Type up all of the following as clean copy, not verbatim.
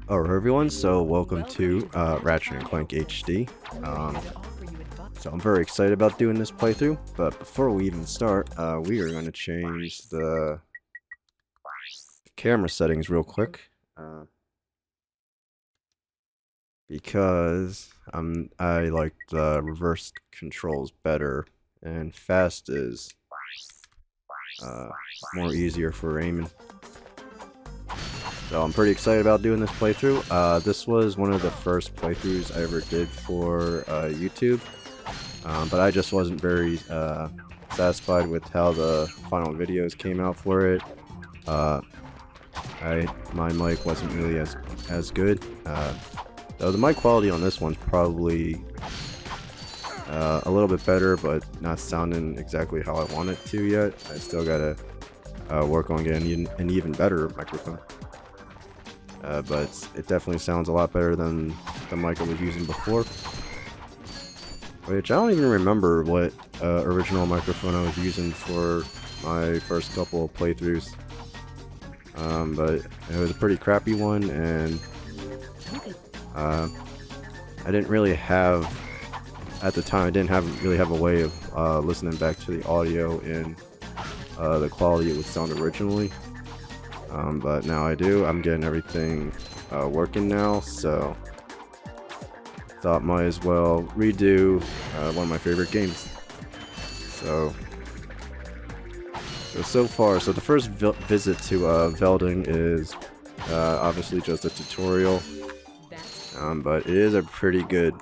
Alright everyone, so welcome to Ratchet and Clank HD. So I'm very excited about doing this playthrough, but before we even start, we are going to change the camera settings real quick. Because I like the reversed controls better, and fast is more easier for aiming. So I'm pretty excited about doing this playthrough. This was one of the first playthroughs I ever did for YouTube, but I just wasn't very satisfied with how the final videos came out for it. My mic wasn't really as good. Though the mic quality on this one's probably a little bit better, but not sounding exactly how I want it to yet. I still gotta work on getting an even better microphone. But it definitely sounds a lot better than the mic I was using before. Which I don't even remember what original microphone I was using for my first couple of playthroughs. But it was a pretty crappy one, and I didn't really have, at the time, I didn't really have a way of listening back to the audio in the quality it would sound originally. But now I do. I'm getting everything working now, so thought might as well redo one of my favorite games. So far, the first visit to Velding is obviously just a tutorial, but it is a pretty good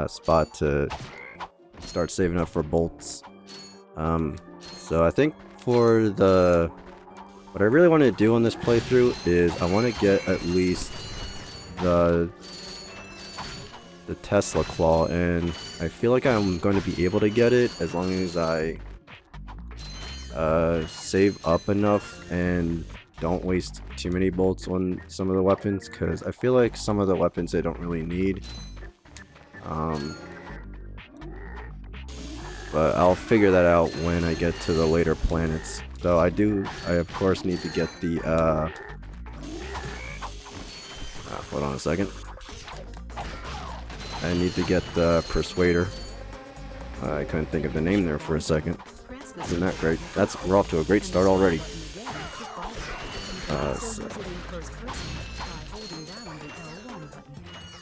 spot to start saving up for bolts. So I think for what I really want to do on this playthrough is I want to get at least the Tesla claw, and I feel like I'm going to be able to get it as long as I save up enough and don't waste too many bolts on some of the weapons, because I feel like some of the weapons I don't really need. But I'll figure that out when I get to the later planets. Though I of course need to get the, hold on a second. I need to get the Persuader. I couldn't think of the name there for a second. Isn't that great? We're off to a great start already.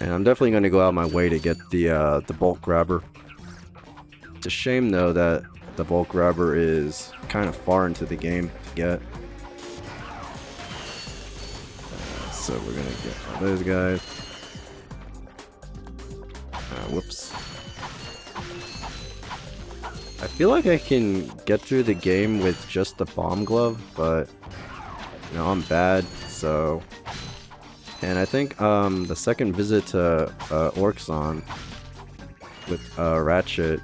And I'm definitely going to go out of my way to get the bolt grabber. It's a shame though that the bolt grabber is kind of far into the game to get. So we're gonna get those guys. Whoops. I feel like I can get through the game with just the bomb glove, but you know, I'm bad, so. And I think the second visit to Orxon with Ratchet,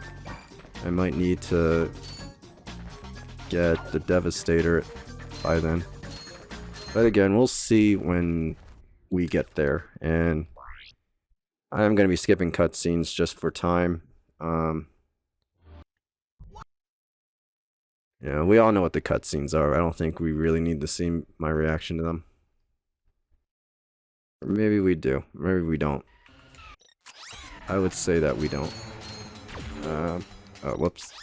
I might need to get the Devastator by then. But again, we'll see when we get there. And I'm going to be skipping cutscenes just for time. Yeah, we all know what the cutscenes are. I don't think we really need to see my reaction to them. Or maybe we do. Maybe we don't. I would say that we don't. Oh, whoops.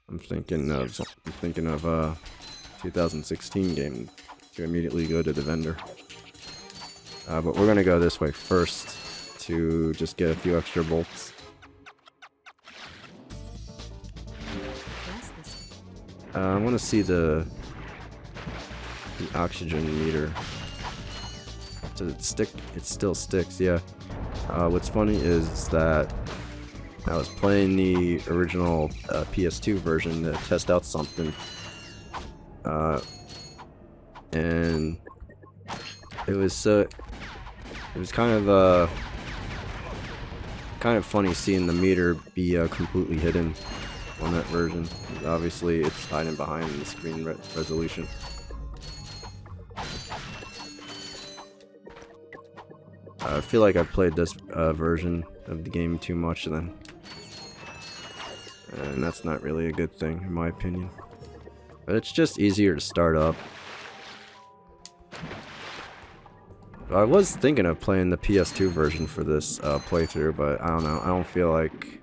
I'm thinking of 2016 game to immediately go to the vendor. But we're gonna go this way first to just get a few extra bolts. I want to see the oxygen meter. Does it stick? It still sticks, yeah. What's funny is that I was playing the original PS2 version to test out something, and it was kind of funny seeing the meter be completely hidden on that version. Obviously, it's hiding behind the screen resolution. I feel like I've played this version of the game too much then. And that's not really a good thing, in my opinion. But it's just easier to start up. I was thinking of playing the PS2 version for this playthrough, but I don't know. I don't feel like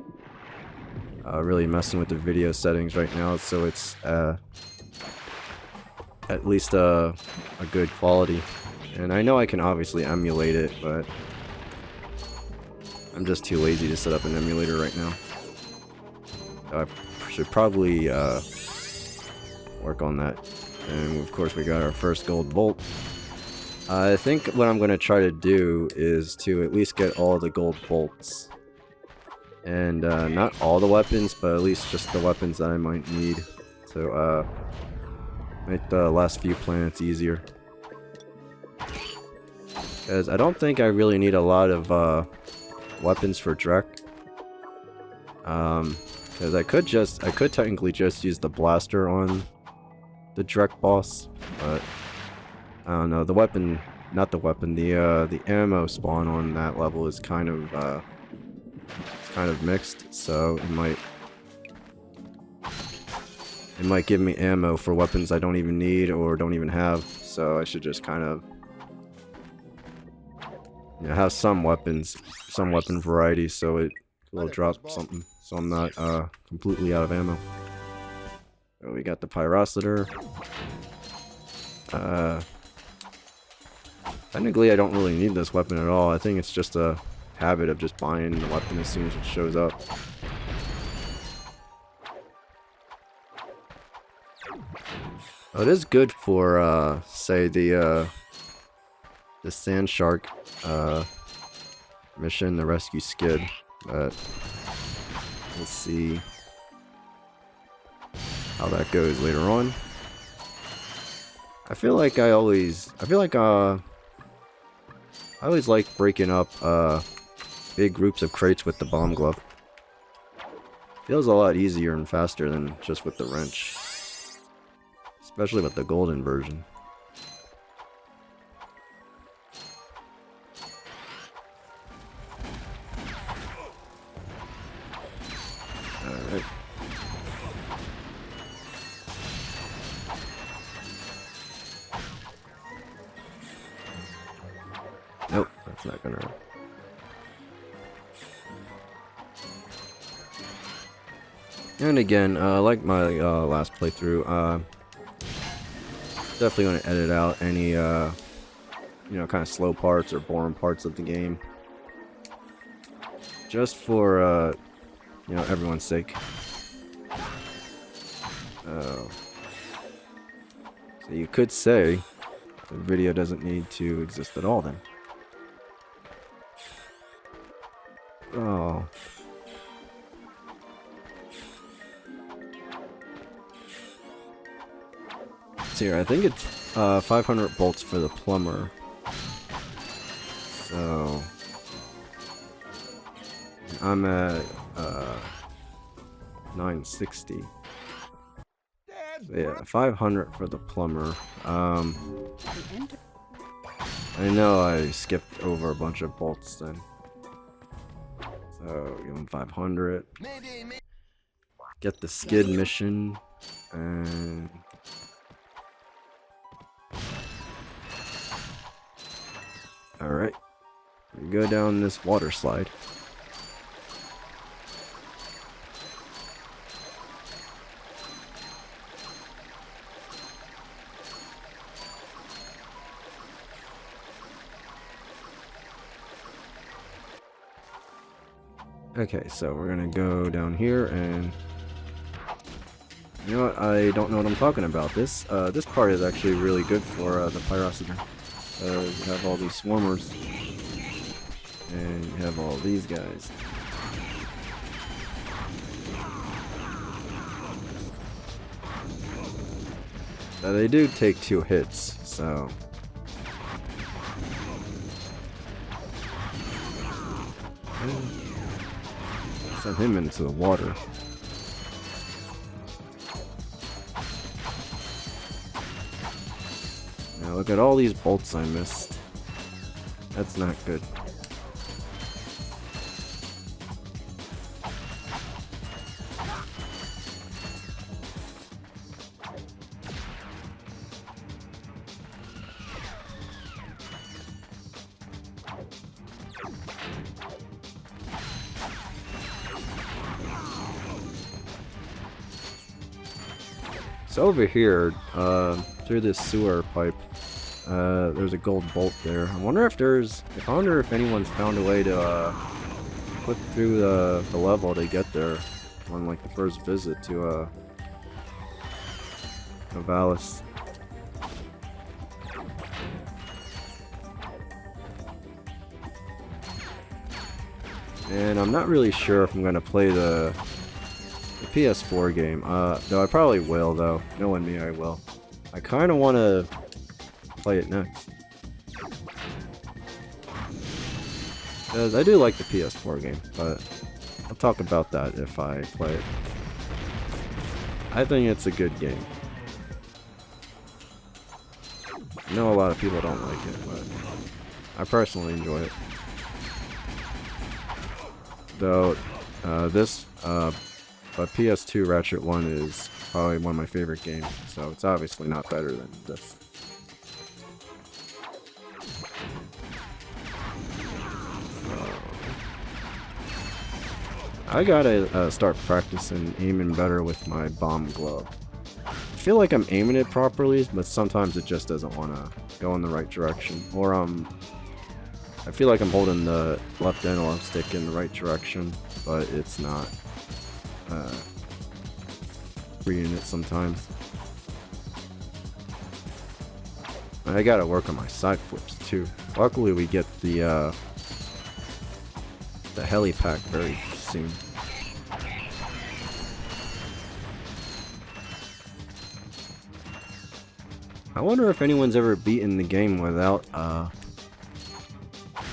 really messing with the video settings right now, so it's at least a good quality. And I know I can obviously emulate it, but I'm just too lazy to set up an emulator right now. I should probably work on that. And of course we got our first gold bolt. I think what I'm going to try to do is to at least get all the gold bolts. And not all the weapons, but at least just the weapons that I might need to make the last few planets easier. Because I don't think I really need a lot of weapons for Drek. Because I could technically just use the blaster on the Drek boss, but I don't know. The ammo spawn on that level is kind of mixed, so it might give me ammo for weapons I don't even need or don't even have. So I should just kind of, you know, have some weapon variety, so it will drop something, so I'm not completely out of ammo. So we got the Pyrocitor. Technically, I don't really need this weapon at all. I think it's just a habit of just buying the weapon as soon as it shows up. Oh, it is good for, say, the Sand Shark mission, the Rescue Skid. But we'll see how that goes later on. I always like breaking up big groups of crates with the bomb glove. Feels a lot easier and faster than just with the wrench. Especially with the golden version. Alright. Nope, that's not gonna... And again, like my last playthrough, definitely going to edit out any, you know, kind of slow parts or boring parts of the game. Just for, you know, everyone's sake. So you could say the video doesn't need to exist at all then. Oh. Here, I think it's 500 bolts for the plumber. So I'm at 960. So yeah, 500 for the plumber. I know I skipped over a bunch of bolts then. So give him 500. Get the skid mission and. Alright, we go down this water slide. Okay, so we're gonna go down here and... You know what, I don't know what I'm talking about. This part is actually really good for the Pyrocitor. You have all these swarmers, and you have all these guys. They do take 2 hits, so... Send him into the water. Now look at all these bolts I missed. That's not good. So over here, through this sewer pipe, there's a gold bolt there. I wonder if anyone's found a way to click through the level to get there on like the first visit to Novalis. And I'm not really sure if I'm gonna play the PS4 game. Though I probably will, though. Knowing me, I will. I kind of want to play it next. Because I do like the PS4 game, but I'll talk about that if I play it. I think it's a good game. I know a lot of people don't like it, but I personally enjoy it. Though, but PS2 Ratchet 1 is probably one of my favorite games, so it's obviously not better than this. I gotta start practicing aiming better with my bomb glove. I feel like I'm aiming it properly, but sometimes it just doesn't want to go in the right direction. Or I feel like I'm holding the left analog stick in the right direction, but it's not reading it sometimes. I gotta work on my side flips too. Luckily we get the heli pack very soon. I wonder if anyone's ever beaten the game without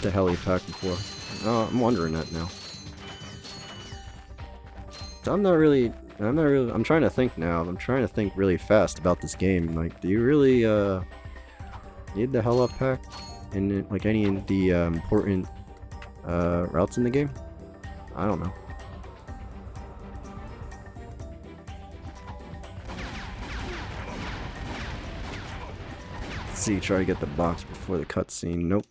the heli pack before. I'm wondering that now. I'm trying to think now. I'm trying to think really fast about this game. Like, do you really need the heli pack in like any of the important routes in the game? I don't know. Let's see, try to get the box before the cutscene. Nope.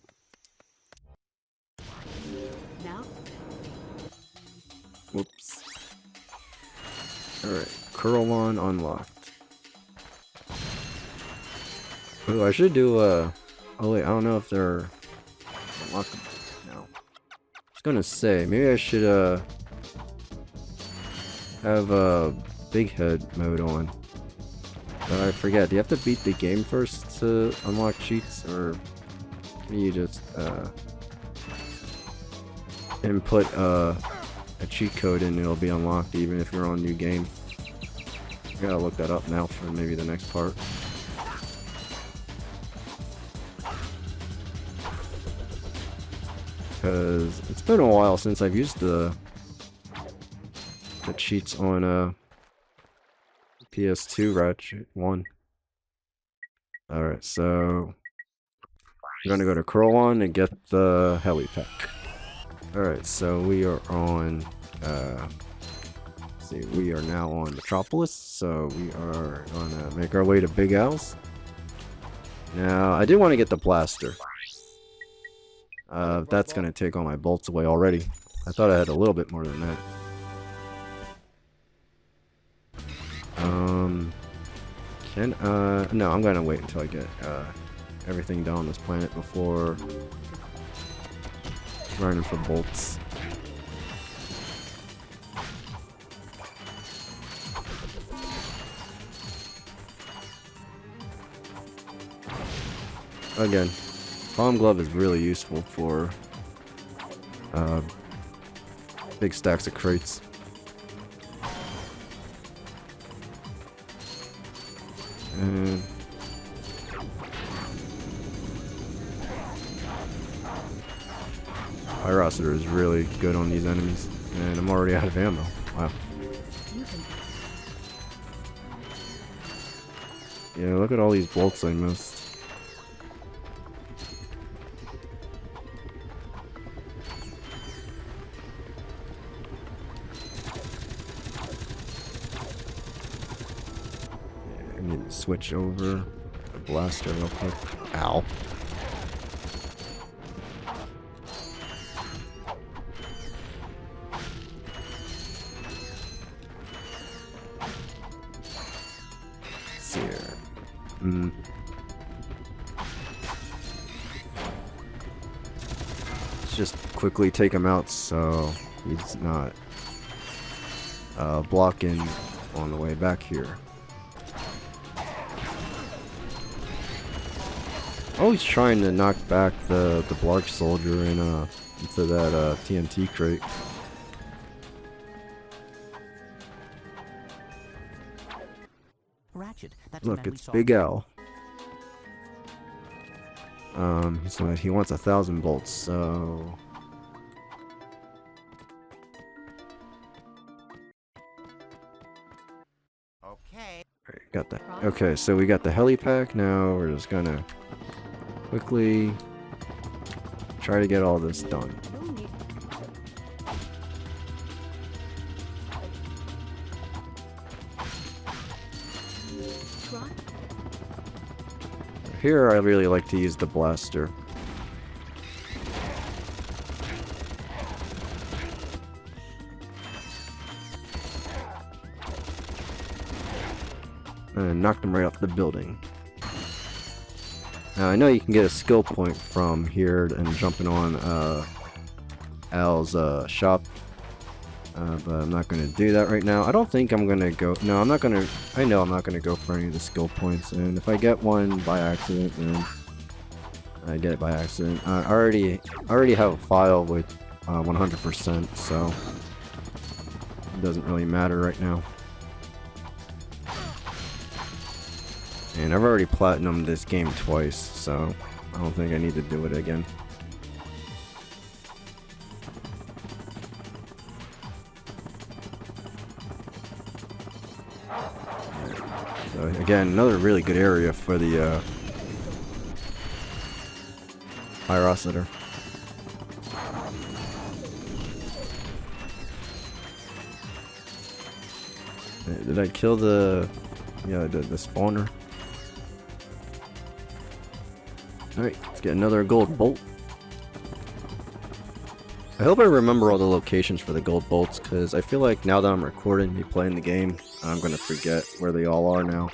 Whoops. Alright, Curl on unlocked. Oh, I should do oh wait, I don't know if they're unlockable now. I was gonna say, maybe I should have a big head mode on. But I forget, do you have to beat the game first to unlock cheats, or can you just input a cheat code and it'll be unlocked even if you're on a new game? I gotta look that up now for maybe the next part. Because it's been a while since I've used the cheats on PS2 Ratchet 1. Alright, so I'm gonna go to Curl on and get the heli pack. Alright, so we are on let's see, we are now on Metropolis, so we are gonna make our way to Big Al's. Now, I did want to get the blaster. That's gonna take all my bolts away already. I thought I had a little bit more than that. No, I'm gonna wait until I get everything done on this planet before running for bolts. Again, bomb glove is really useful for big stacks of crates. And Pyrocitor is really good on these enemies, and I'm already out of ammo. Wow. Yeah, look at all these bolts I missed. I need to switch over the blaster real quick. Ow. Let's just quickly take him out so he's not blocking on the way back here. Oh, he's trying to knock back the Blark soldier into that TNT crate. Ratchet, that's Look, it's Big Al. So he wants 1,000 volts, so... Okay. Alright, got that. Okay, so we got the heli pack. Now we're just gonna quickly try to get all this done. Here I really like to use the blaster. And knocked him right off the building. Now I know you can get a skill point from here and jumping on Al's shop. But I'm not going to do that right now. I don't think I'm going to go... No, I'm not going to... I know I'm not going to go for any of the skill points. And if I get one by accident, then I get it by accident. I already have a file with 100%, so it doesn't really matter right now. And I've already platinumed this game twice, so I don't think I need to do it again. So again, another really good area for the Pyrociter. Did I kill the... Yeah, I did, the spawner. Alright, let's get another gold bolt. I hope I remember all the locations for the gold bolts, because I feel like now that I'm recording me playing the game, I'm going to forget where they all are now.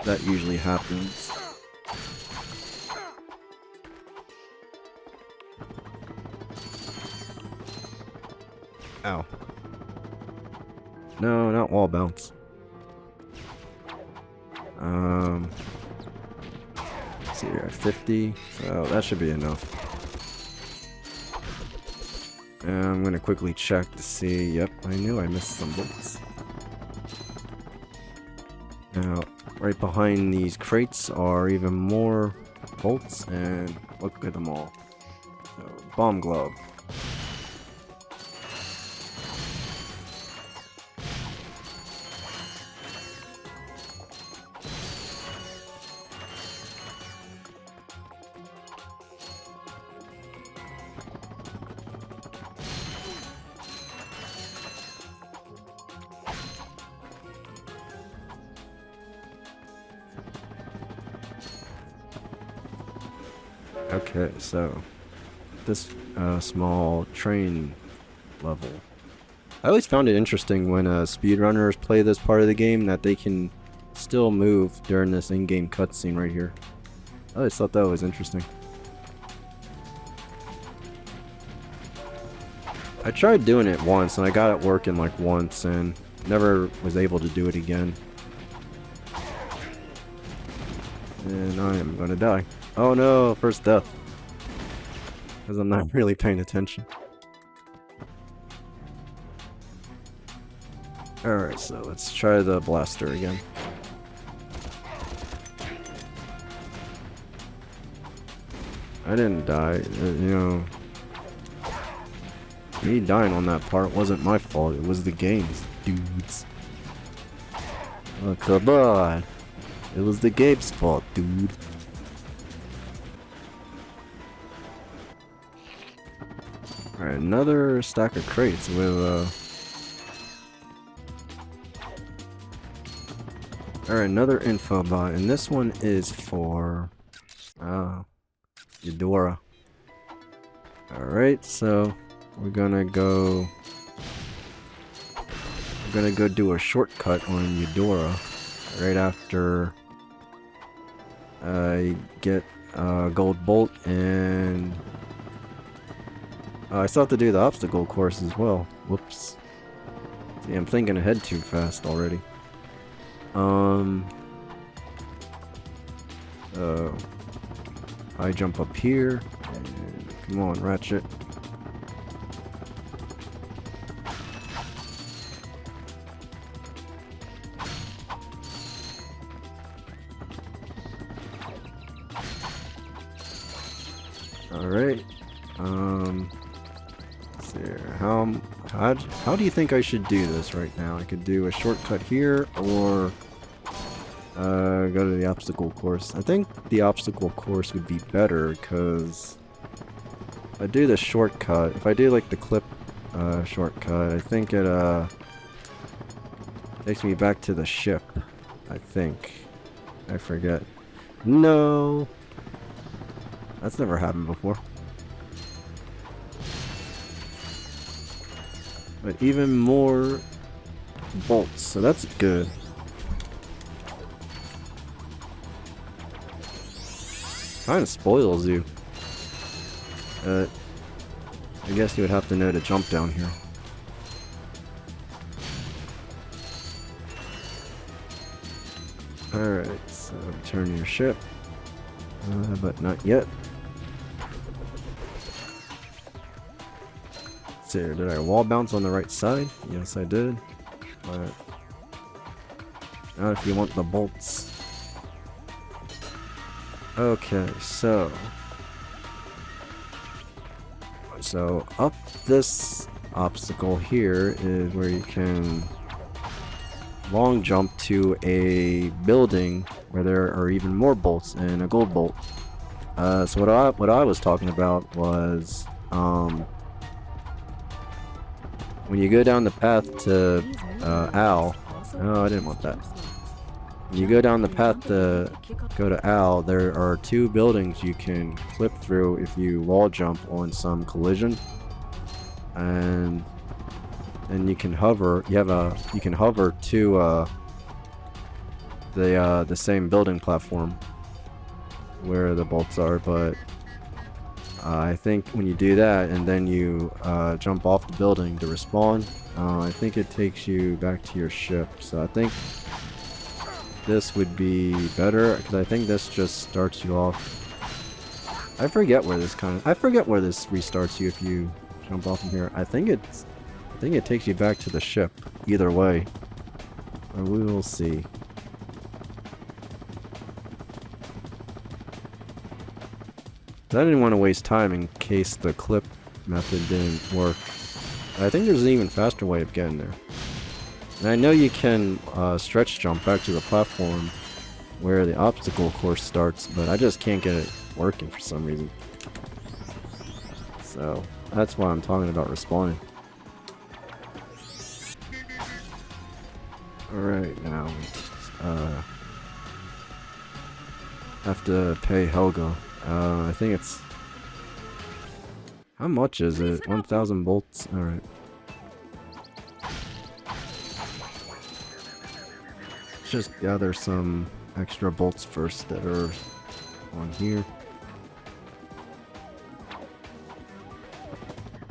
That usually happens. Ow. No, not wall bounce. Let's see, you're at 50, so that should be enough. And I'm gonna quickly check to see. Yep, I knew I missed some bolts. Now, right behind these crates are even more bolts, and look at them all. So, bomb glove. Okay, so this small train level. I always found it interesting when speedrunners play this part of the game that they can still move during this in-game cutscene right here. I always thought that was interesting. I tried doing it once and I got it working like once and never was able to do it again. And I am gonna die. Oh no, first death. Because I'm not really paying attention. Alright, so let's try the blaster again. I didn't die, you know. Me dying on that part wasn't my fault, it was the game's, dudes. Oh, come on. It was the game's fault, dude. Alright, another stack of crates with Alright, another info bot, and this one is for Eudora. Alright, so we're gonna go do a shortcut on Eudora right after I get a gold bolt, and I still have to do the obstacle course as well. Whoops. See, I'm thinking ahead too fast already. I jump up here. And come on, Ratchet. Alright. Let's see here. How do you think I should do this right now? I could do a shortcut here, or go to the obstacle course. I think the obstacle course would be better, because if I do the shortcut, if I do like the clip shortcut, I think it takes me back to the ship. I think. I forget. No! That's never happened before. But even more bolts, so that's good. Kind of spoils you. I guess you would have to know to jump down here. Alright, so turn your ship. But not yet. So, did I wall bounce on the right side? Yes, I did. But not if you want the bolts. Okay, so up this obstacle here is where you can long jump to a building where there are even more bolts and a gold bolt. So what I was talking about was when you go down the path to Al. Oh, I didn't want that. When you go down the path to go to Al, there are two buildings you can clip through if you wall jump on some collision, and you can hover. You can hover to the same building platform where the bolts are, but I think when you do that and then you jump off the building to respawn, I think it takes you back to your ship. So I think this would be better, because I think this just starts you off. I forget where this restarts you if you jump off from here. I think it takes you back to the ship. Either way, or we will see. I didn't want to waste time in case the clip method didn't work. I think there's an even faster way of getting there. And I know you can stretch jump back to the platform where the obstacle course starts, but I just can't get it working for some reason. So that's why I'm talking about respawning. Alright, now have to pay Helga. I think it's... How much is it? 1,000 bolts? Alright. Let's just gather some extra bolts first that are on here.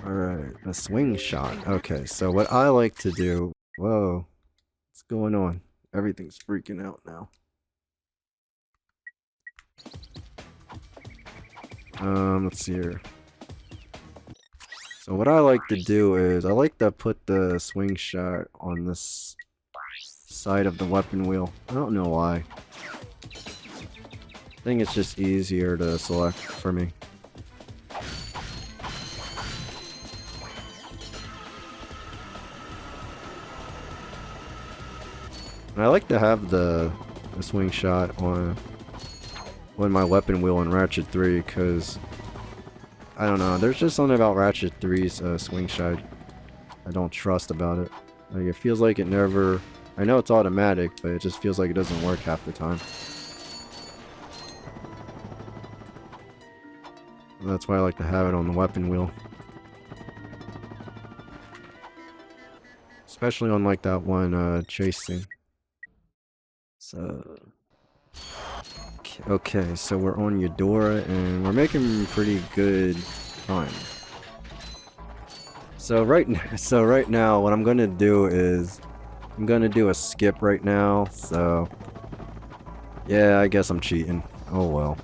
Alright, a swing shot. Okay, so what I like to do... Whoa. What's going on? Everything's freaking out now. Let's see here. So what I like to do is, I like to put the swing shot on this side of the weapon wheel. I don't know why. I think it's just easier to select for me. And I like to have the swing shot on my weapon wheel in Ratchet 3, because I don't know, there's just something about Ratchet 3's swing shot I don't trust about it. Like, it feels like it never... I know it's automatic, but it just feels like it doesn't work half the time. And that's why I like to have it on the weapon wheel. Especially on like that one chase scene. So... Okay, so we're on Eudora and we're making pretty good time. So right now what I'm gonna do is I'm gonna do a skip right now, so yeah, I guess I'm cheating. Oh well.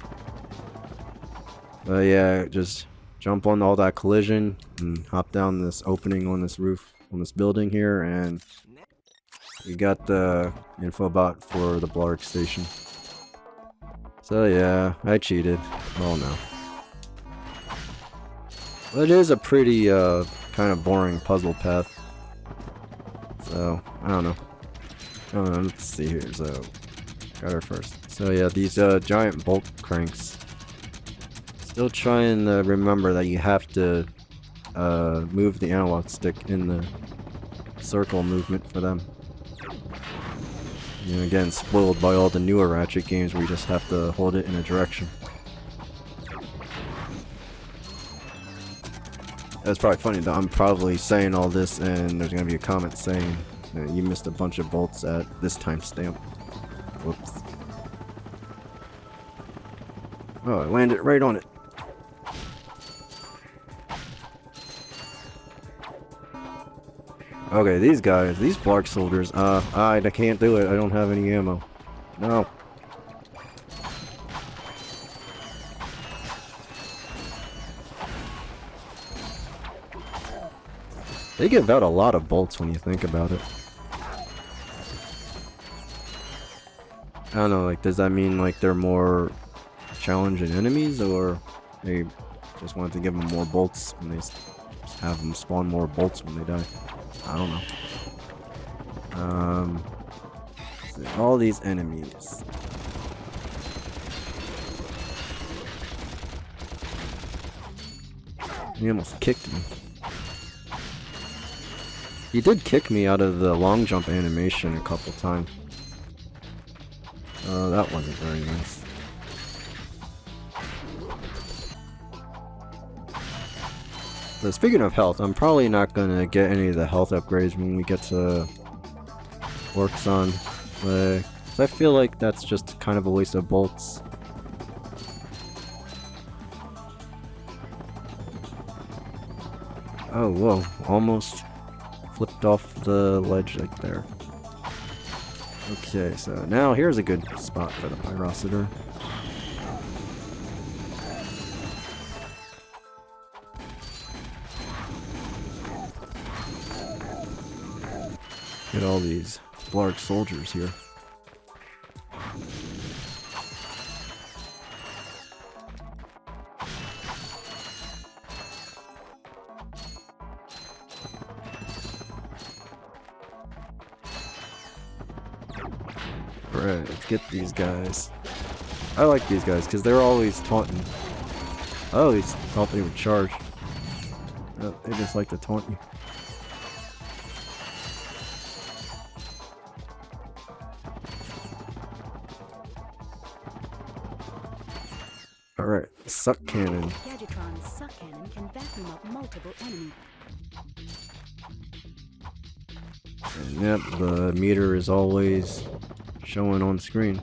But yeah, just jump on all that collision and hop down this opening on this roof on this building here, and you got the info bot for the Blark station. So yeah, I cheated. Oh no. Well, it is a pretty kind of boring puzzle path. So I don't know. Let's see here. So got her first. So yeah, these giant bolt cranks. Still trying to remember that you have to move the analog stick in the circle movement for them. You know, again, spoiled by all the newer Ratchet games where you just have to hold it in a direction. It's probably funny that I'm probably saying all this and there's gonna be a comment saying that you missed a bunch of bolts at this timestamp. Whoops. Oh, I landed right on it. Okay, these guys, these Blark soldiers, I can't do it. I don't have any ammo. No. They give out a lot of bolts when you think about it. I don't know, like, does that mean, like, they're more challenging enemies, or they just wanted to give them more bolts and they just have them spawn more bolts when they die? I don't know. All these enemies. He almost kicked me. He did kick me out of the long jump animation a couple times. That wasn't very nice. So speaking of health, I'm probably not gonna get any of the health upgrades when we get to Works on. I feel like that's just kind of a waste of bolts. Oh, whoa. Almost flipped off the ledge right there. Okay, so now here's a good spot for the Pyrocitor. Get all these Blark soldiers here. Alright, let's get these guys. I like these guys because they're always taunting. I always thought they would charge. They just like to taunt you. Alright, suck cannon. Gadgetron's suck cannon can vacuum up multiple enemies. And yep, the meter is always showing on screen.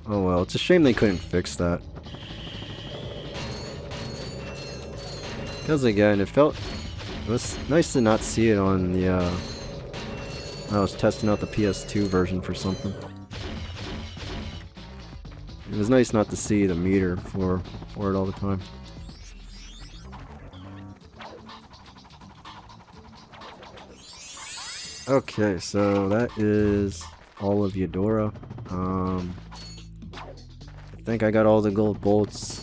Oh well, it's a shame they couldn't fix that. Because again, it was nice to not see it on the, I was testing out the PS2 version for something. It was nice not to see the meter for it all the time. Okay, so that is all of Eudora. I think I got all the gold bolts.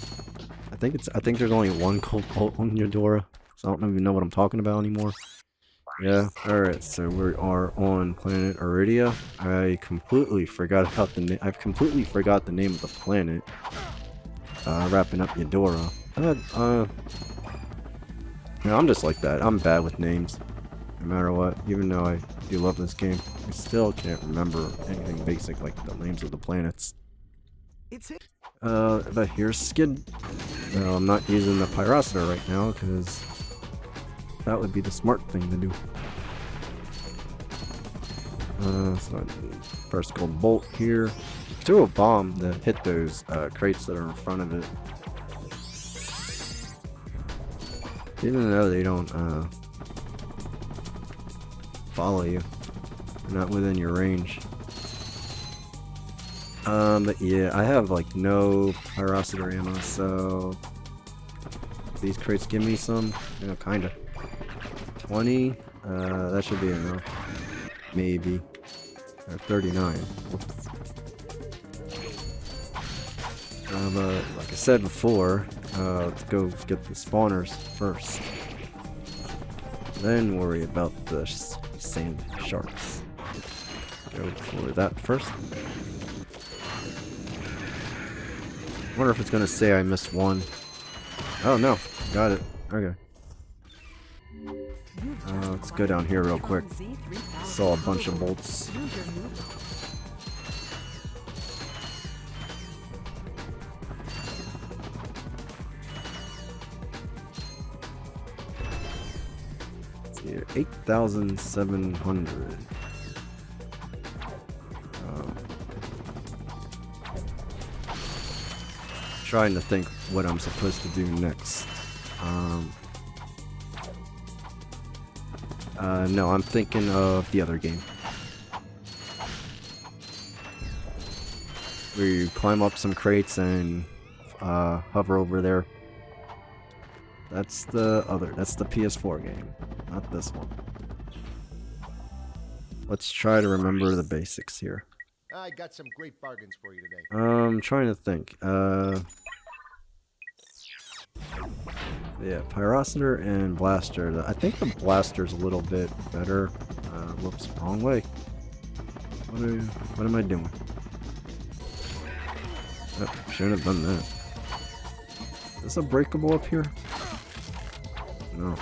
I think there's only one gold bolt on Eudora, so I don't even know what I'm talking about anymore. Yeah, alright, so we are on planet Iridia. I completely forgot about the name. I've completely forgot the name of the planet. Wrapping up Eudora. You know, I'm just like that. I'm bad with names. No matter what. Even though I do love this game, I still can't remember anything basic like the names of the planets. But here's Skid. No, I'm not using the Pyrocitor right now because that would be the smart thing to do. So first gold bolt here. threw a bomb that hit those crates that are in front of it. Even though they don't follow you, they're not within your range. But yeah, I have like no pyrocity ammo, so these crates give me some, you know, kinda. 20, that should be enough. Maybe. Or 39. But like I said before, let's go get the spawners first. Then worry about the sand sharks. Go for that first. Wonder if it's gonna say I missed one. Oh no, got it. Okay. Let's go down here real quick. Saw a bunch of bolts. Let's see here, 8,700. Trying to think what I'm supposed to do next. No, I'm thinking of the other game. Where you climb up some crates and hover over there. That's the PS4 game, not this one. Let's try to remember the basics here. I got some great bargains for you today. I'm trying to think. Yeah, Pyrocenter and Blaster. I think the Blaster's a little bit better. Whoops, wrong way. What am I doing? Oh, shouldn't have done that. Is this a breakable up here? No.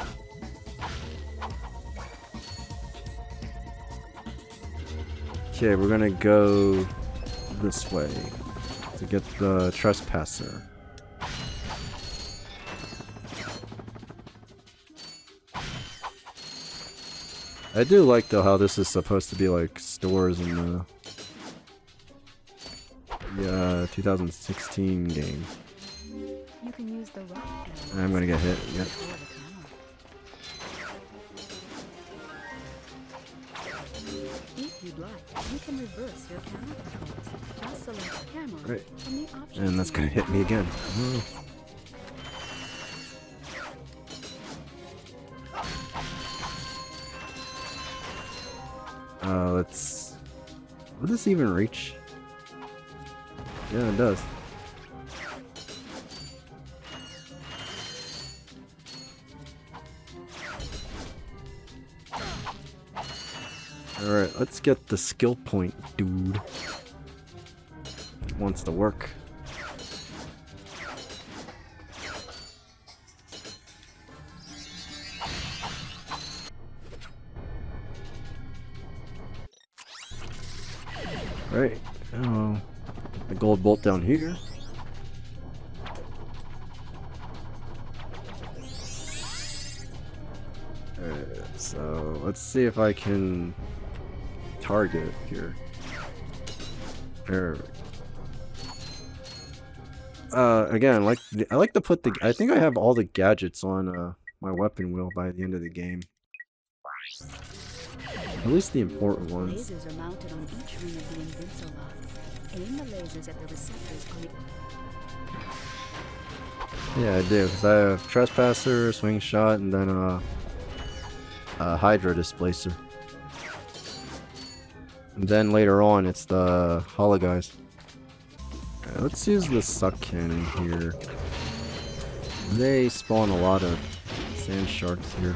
Okay, we're gonna go this way to get the Trespasser. I do like though how this is supposed to be like stores in the 2016 game. You can use the rock arrow. I'm gonna get hit. Yep. If you'd like, you can reverse your camera controls. Just select camera Right. from the options. And that's gonna hit me again. Let's... Will this even reach? Yeah, it does. Alright, let's get the skill point, dude. Wants to work. Right. Oh, the gold bolt down here. So let's see if I can target here. There. Again, I like to put the. I think I have all the gadgets on my weapon wheel by the end of the game. At least the important ones. Lasers are mounted on each ring of the Invincible lock. Aim the lasers at the receptors on the... Yeah, I do, because I have Trespasser, Swing Shot, and then a Hydra Displacer. And then later on, it's the Hollow Guys. Okay, let's use the Suck Cannon here. They spawn a lot of Sand Sharks here.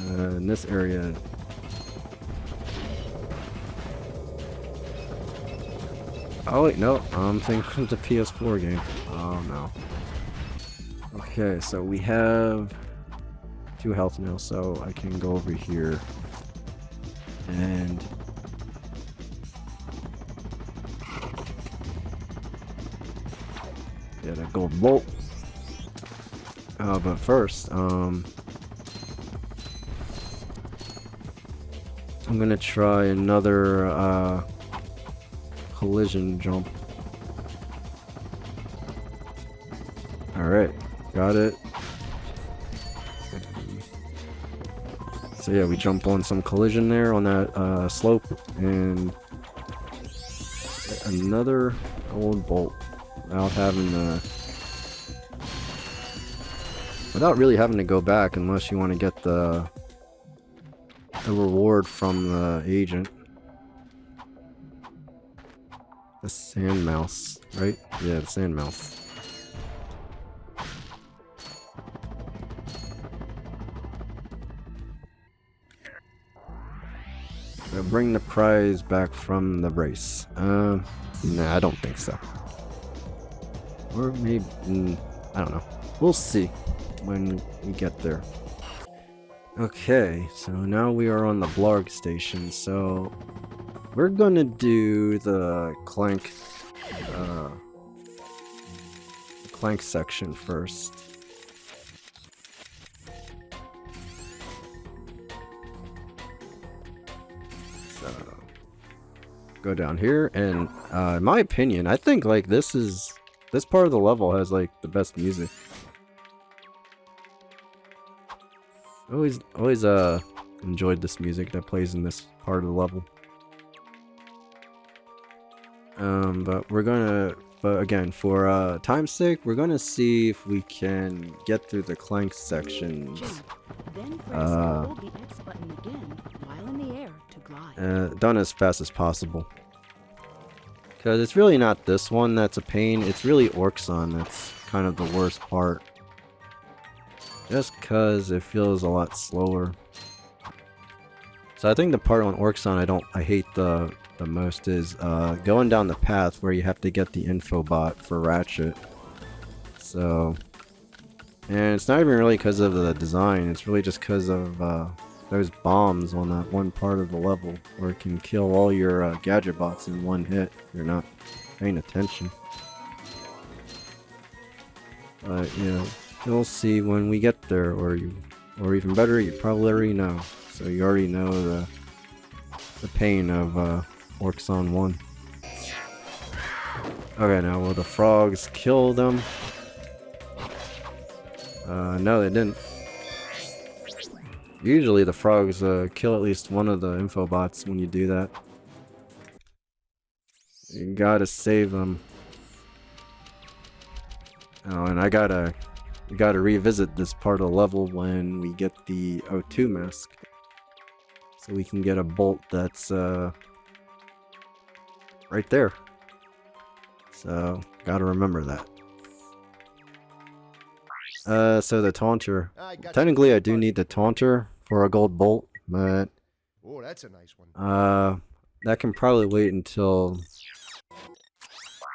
In this area. Oh wait, no, I'm thinking of the PS4 game. Oh no. Okay, so we have 2 health now, so I can go over here and get a gold bolt. But first, I'm gonna try another collision jump. Alright, got it. So yeah, we jump on some collision there on that slope, and another gold bolt without really having to go back unless you want to get the reward from the agent. The sand mouse, right? Yeah, the sand mouse. So bring the prize back from the race. Nah, I don't think so. Or maybe, I don't know. We'll see when we get there. Okay, so now we are on the Blarg station, so we're gonna do the Clank section first. So go down here, and in my opinion, I think like this part of the level has like the best music. Always enjoyed this music that plays in this part of the level. But again, for time's sake, we're gonna see if we can get through the Clank sections. Then press and hold the X button again while in the air to glide. Done as fast as possible. Because it's really not this one that's a pain, it's really Orxon that's kind of the worst part. Just cause it feels a lot slower. So I think the part on Orxon I hate the most is going down the path where you have to get the info bot for Ratchet. So, and it's not even really because of the design, it's really just because of those bombs on that one part of the level where it can kill all your gadget bots in one hit if you're not paying attention. But yeah, you'll see when we get there, or even better, you probably already know. So you already know the pain of Orxon 1. Okay, now will the frogs kill them? No, they didn't. Usually the frogs kill at least one of the info bots when you do that. You gotta save them. Oh, and we gotta revisit this part of the level when we get the O2 mask. So we can get a bolt that's right there. So, gotta remember that. So the taunter. Technically I do need the taunter for a gold bolt, but oh, that's a nice one. that can probably wait until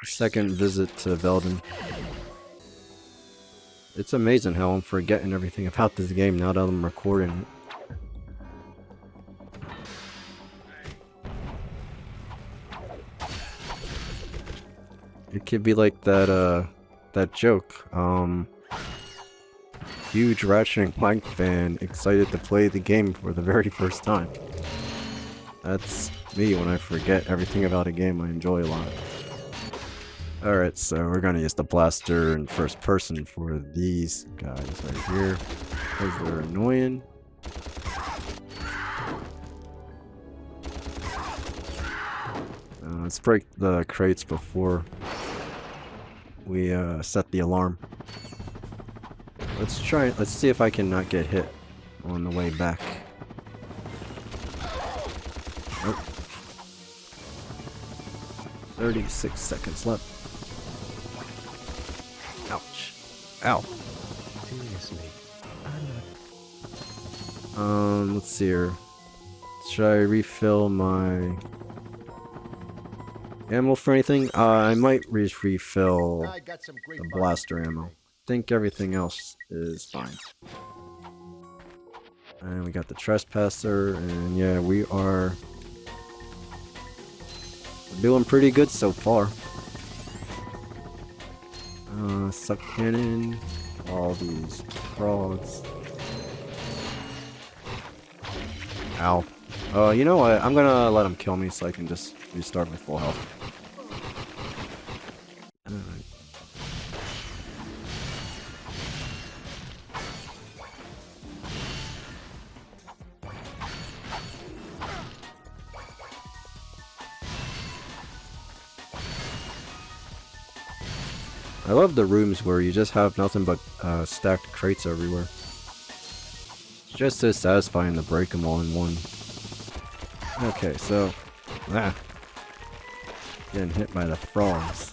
second visit to Velden. It's amazing how I'm forgetting everything about this game now that I'm recording it. It could be like that joke. Huge Ratchet and Clank fan excited to play the game for the very first time. That's me when I forget everything about a game I enjoy a lot. Alright, so we're gonna use the blaster in first person for these guys right here, because they're annoying. Let's break the crates before we set the alarm. Let's see if I can not get hit on the way back. Nope. 36 seconds left. Ouch. Ow. Seriously, Let's see here. Should I refill my ammo for anything? I might refill I got some great the bargains blaster for you ammo. today. Think everything else is fine. And we got the trespasser, and yeah, we are doing pretty good so far. Suck cannon, all these frogs. Ow. You know what? I'm gonna let him kill me so I can just restart with full health. I love the rooms where you just have nothing but stacked crates everywhere. It's just so satisfying to break them all in one. Okay, so... Getting hit by the frogs.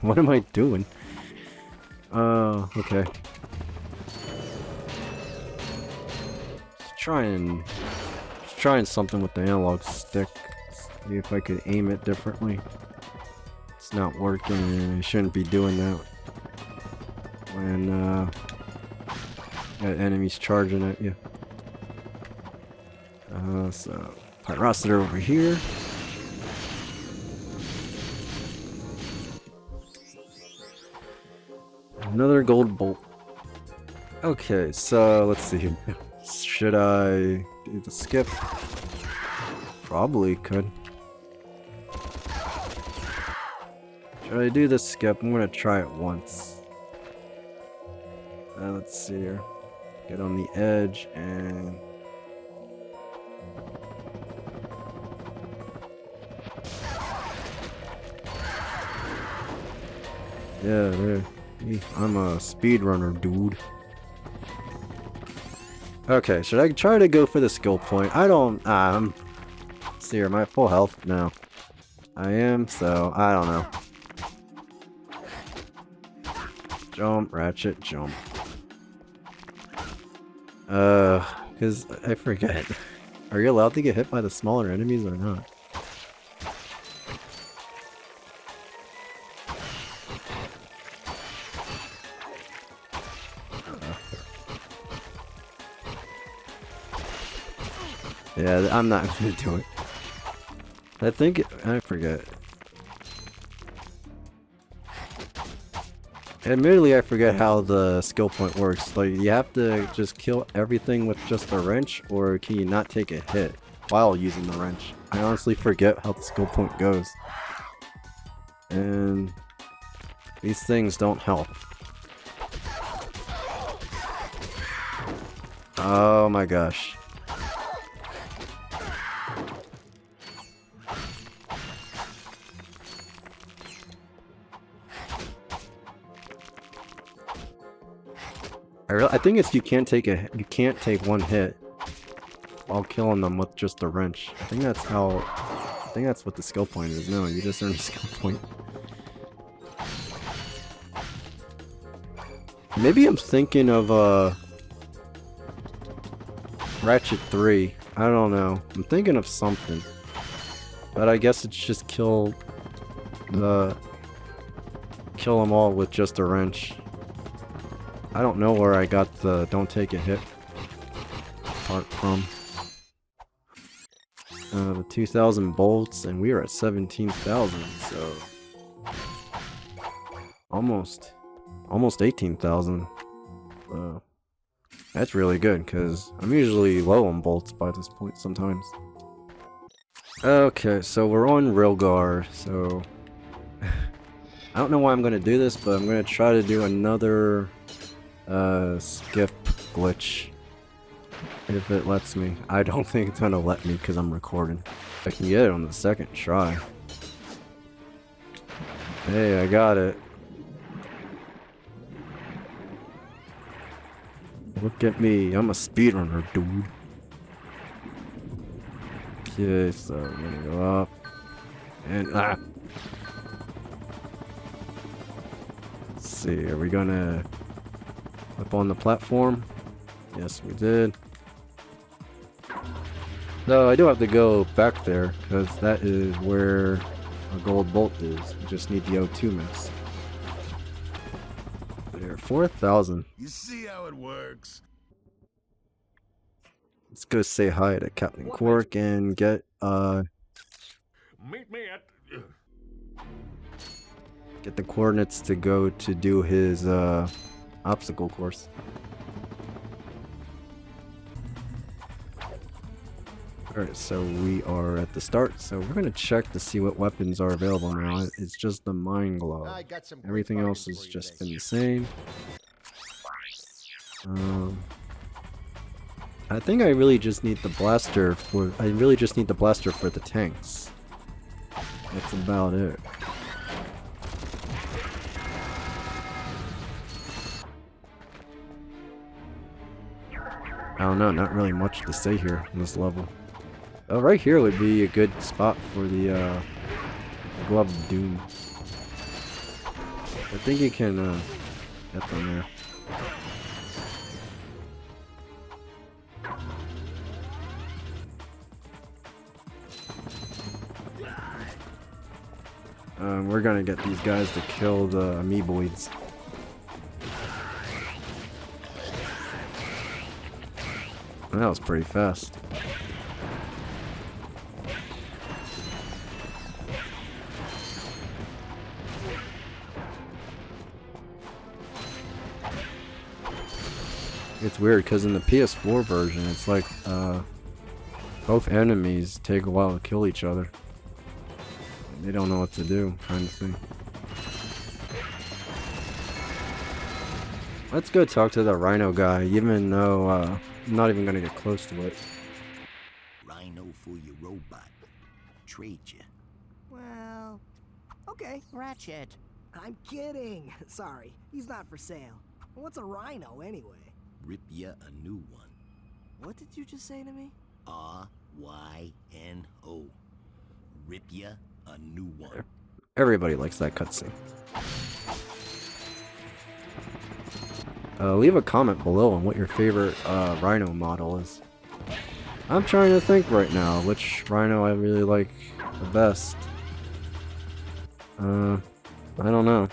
What am I doing? Okay. Trying something with the analog stick. See if I could aim it differently. It's not working. I shouldn't be doing that when got enemies charging at you. So Pyrociter over here. Another gold bolt. Okay, so let's see. Should I do the skip? Probably could. Should I do the skip? I'm gonna try it once. Let's see here. Get on the edge and... Yeah, there. I'm a speedrunner, dude. Okay, should I try to go for the skill point? I don't... see here, am I at full health? No. I am, so I don't know. Jump, Ratchet, jump. Because I forget. Are you allowed to get hit by the smaller enemies or not? Yeah, I'm not gonna do it. I think I forget. Admittedly, I forget how the skill point works. Like, you have to just kill everything with just a wrench, or can you not take a hit while using the wrench? I honestly forget how the skill point goes. And these things don't help. Oh my gosh. I think it's you can't take one hit while killing them with just a wrench. I think that's what the skill point is. No, you just earn a skill point. Maybe I'm thinking of Ratchet 3. I don't know. I'm thinking of something. But I guess it's just kill them all with just a wrench. I don't know where I got the don't take a hit part from. The 2,000 bolts, and we are at 17,000, so almost 18,000. That's really good, because I'm usually low on bolts by this point sometimes. Okay, so we're on Rilgar, so I don't know why I'm going to do this, but I'm going to try to do another skip glitch if it lets me. I don't think it's gonna let me because I'm recording. I can get it on the second try. Hey, I got it. Look at me, I'm a speedrunner, dude. Okay, so I'm gonna go up and let's see, are we gonna up on the platform? Yes, we did. No, I do have to go back there, because that is where a gold bolt is. We just need the O2 mix. There, 4,000. You see how it works? Let's go say hi to Captain Quark and get, Meet me at... get the coordinates to go to do his, obstacle course. Alright, so we are at the start, so we're gonna check to see what weapons are available now. It's just the Mind Glove. Everything else has just been the same. I think I really just need the blaster for the tanks. That's about it. I don't know, not really much to say here on this level. Oh, right here would be a good spot for the Glove of Doom. I think you can get them there. We're gonna get these guys to kill the amoeboids. That was pretty fast. It's weird because in the PS4 version, it's like both enemies take a while to kill each other. They don't know what to do, kind of thing. Let's go talk to the Rhino guy, even though I'm not even gonna get close to it. Rhino for your robot. Trade you. Well, okay. Ratchet. I'm kidding. Sorry, he's not for sale. What's a rhino anyway? Rip ya a new one. What did you just say to me? R-Y-N-O. Rip ya a new one. Everybody likes that cutscene. Leave a comment below on what your favorite Rhino model is. I'm trying to think right now which Rhino I really like the best. I don't know.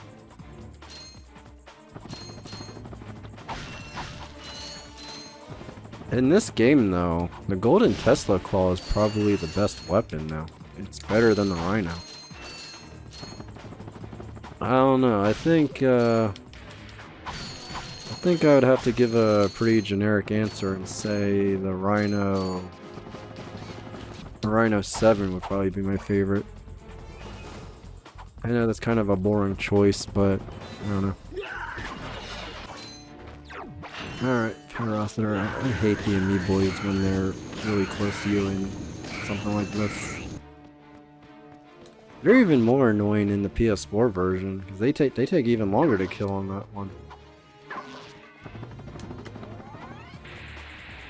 In this game though, the Golden Tesla Claw is probably the best weapon now. It's better than the Rhino. I don't know, I think I would have to give a pretty generic answer and say the Rhino 7 would probably be my favorite. I know that's kind of a boring choice, but I don't know. Alright, Ferociter, I hate the amoeboids when they're really close to you in something like this. They're even more annoying in the PS4 version, because they take even longer to kill on that one.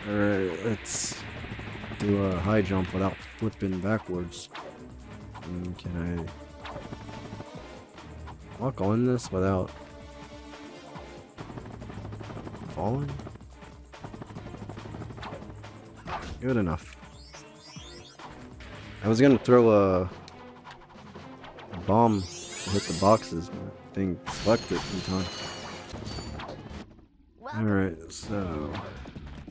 Alright, let's do a high jump without flipping backwards. And can I walk on this without falling? Good enough. I was gonna throw a bomb to hit the boxes, but I think select it in time. Alright, so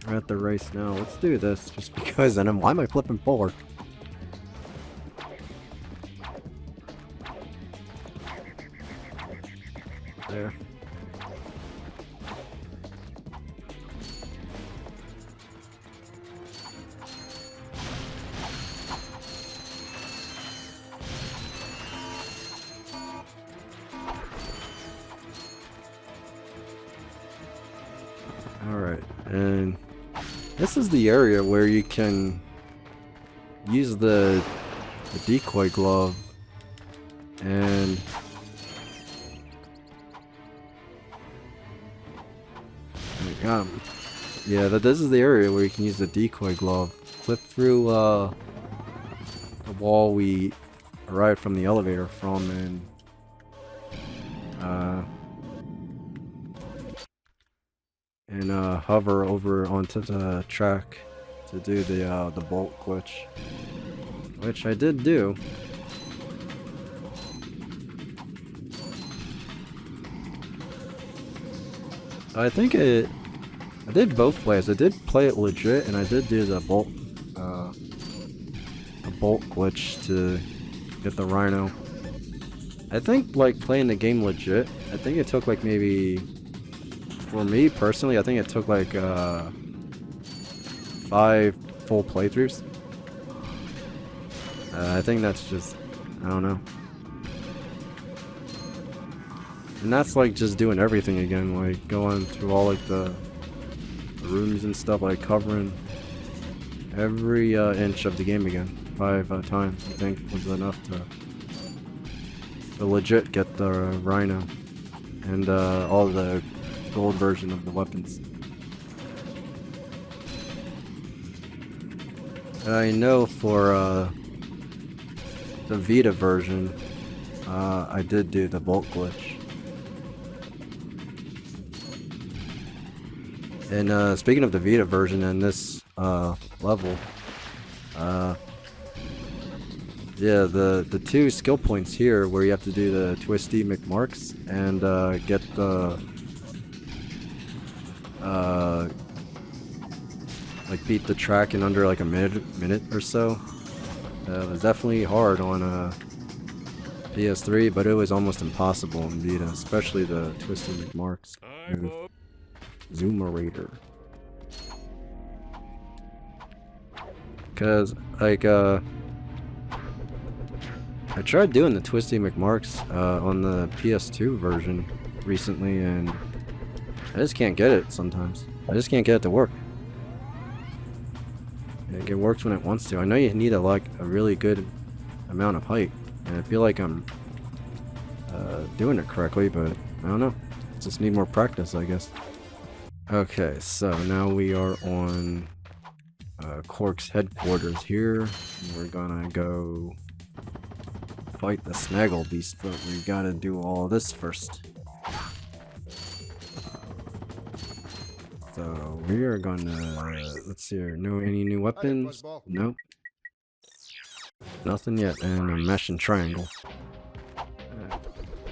we're at the race now. Let's do this just because, and why am I flipping forward? There. Alright, and this is the area where you can use the decoy glove and yeah, this is the area where you can use the decoy glove. Flip through the wall we arrived from the elevator from, and hover over onto the track to do the bolt glitch, which I did do. I think I did both ways. I did play it legit, and I did do the bolt glitch to get the Rhino. I think, like, playing the game legit, I think it took like maybe, for me personally, I think it took like 5 full playthroughs. I think that's just, I don't know. And that's like just doing everything again, like going through all like the rooms and stuff, like covering every inch of the game again. 5 times, I think, was enough to legit get the Rhino and all the gold version of the weapons. I know for the Vita version, I did do the bolt glitch. And speaking of the Vita version and this level, yeah, the 2 skill points here where you have to do the twisty McMarks and get the like beat the track in under like a minute or so. It was definitely hard on PS3, but it was almost impossible in Vita, especially the twisty McMarks move. Zoomerator. Cause like I tried doing the twisty McMarks on the PS2 version recently, and I just can't get it sometimes. I just can't get it to work. Like, it works when it wants to. I know you need a really good amount of height, and I feel like I'm doing it correctly, but I don't know. Just need more practice, I guess. Okay, so now we are on Cork's headquarters here. We're gonna go fight the Snaggle Beast, but we gotta do all this first. So we are gonna, let's see here, any new weapons? Nope. Nothing yet, and a mesh and triangle.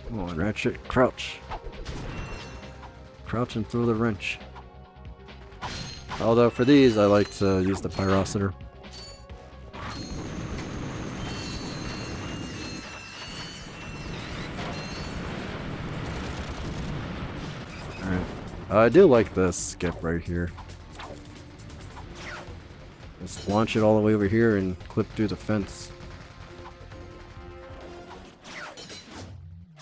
Come on, Ratchet, crouch. Crouch and throw the wrench. Although for these, I like to use the Pyrociter. Alright. I do like this skip right here. Just launch it all the way over here and clip through the fence.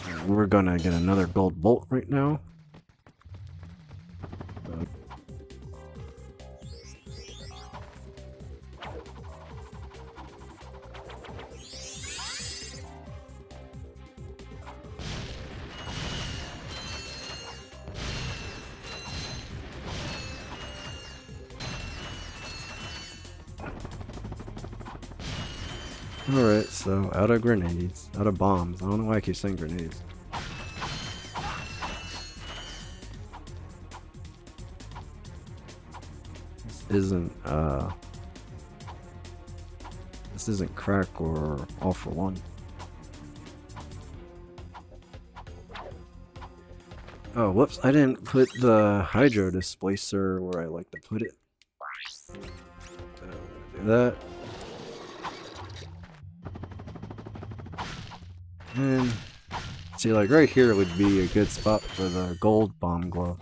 And we're gonna get another gold bolt right now. Alright, so out of grenades, out of bombs. I don't know why I keep saying grenades. This isn't crack or all for one. Oh, whoops, I didn't put the hydro displacer where I like to put it. Do that. And see, like right here would be a good spot for the gold bomb glove.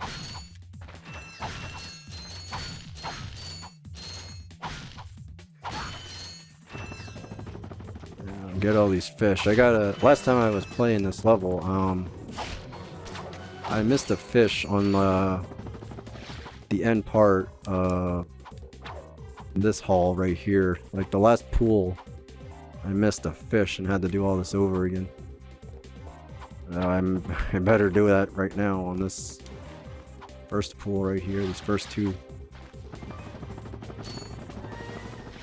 Get all these fish. Last time I was playing this level, I missed a fish on the end part of this hall right here. Like the last pool, I missed a fish and had to do all this over again. I better do that right now on this first pool right here, these first 2.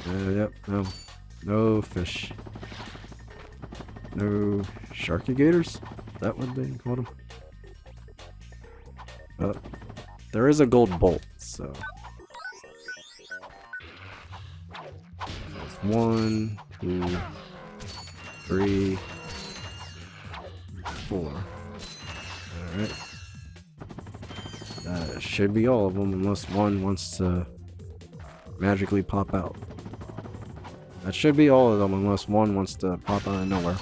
Yep, no fish. No sharkigators? Is that what they called them? There is a gold bolt, so. 1, 2, 3, 4. Alright. That should be all of them, unless one wants to magically pop out. That should be all of them, unless one wants to pop out of nowhere.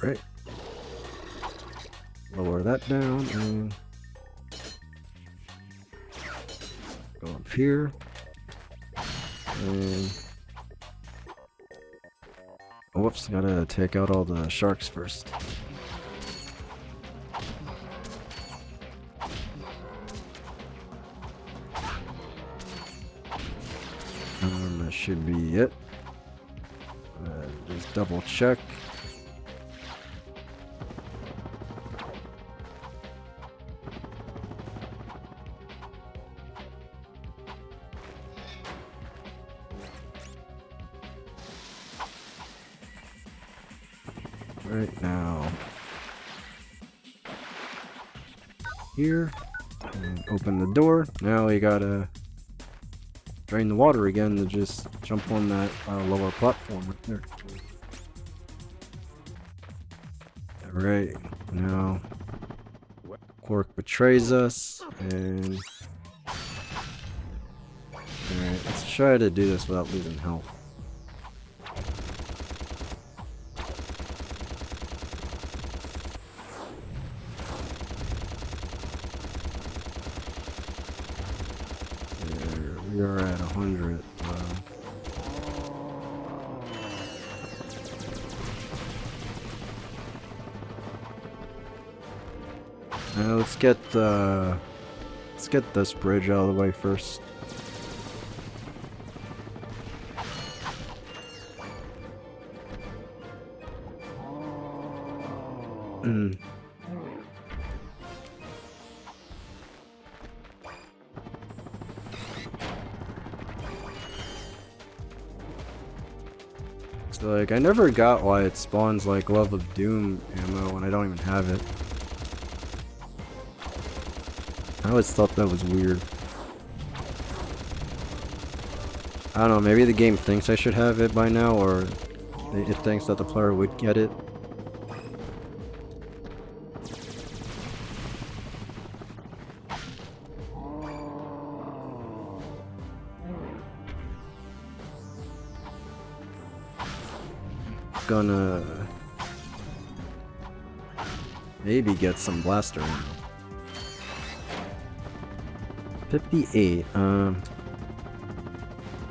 Right. Lower that down and go up here. And whoops, gotta take out all the sharks first. That should be it. Just double check. Right now, here, and open the door. Now we gotta drain the water again to just jump on that lower platform right there. Alright, now Quark betrays us, and alright, let's try to do this without losing health. We are at 100. Now let's get this bridge out of the way first. So like I never got why it spawns like Love of Doom ammo when I don't even have it. I always thought that was weird. I don't know, maybe the game thinks I should have it by now, or it thinks that the player would get it. Gonna maybe get some blaster ammo. 58. I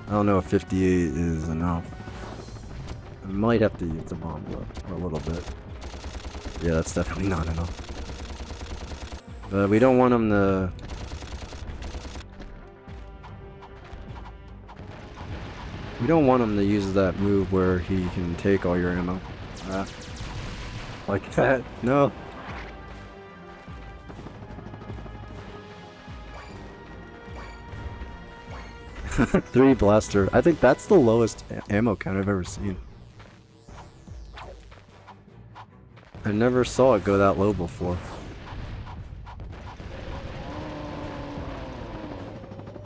don't know if 58 is enough. I might have to use the bomb for a little bit. Yeah, that's definitely not enough. But we don't want him to. We don't want him to use that move where he can take all your ammo. Like that. No. Three blaster. I think that's the lowest ammo count I've ever seen. I never saw it go that low before.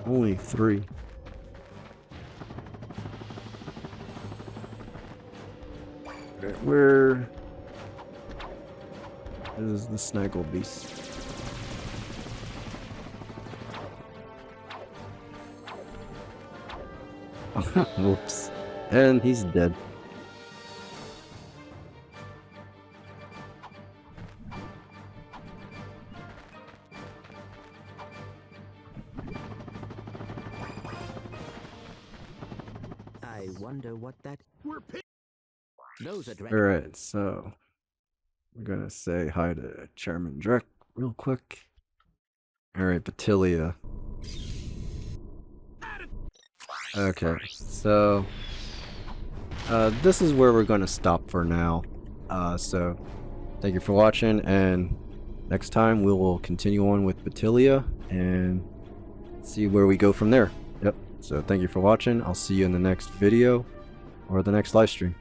Only 3. Where is the Snaggle Beast? Whoops. And he's dead. I wonder what that. Those are Alright, so we're gonna say hi to Chairman Drek real quick. Alright, Batilia. Okay, so this is where we're gonna stop for now. So thank you for watching, and next time we will continue on with Batilia and see where we go from there. Yep, so thank you for watching. I'll see you in the next video or the next live stream.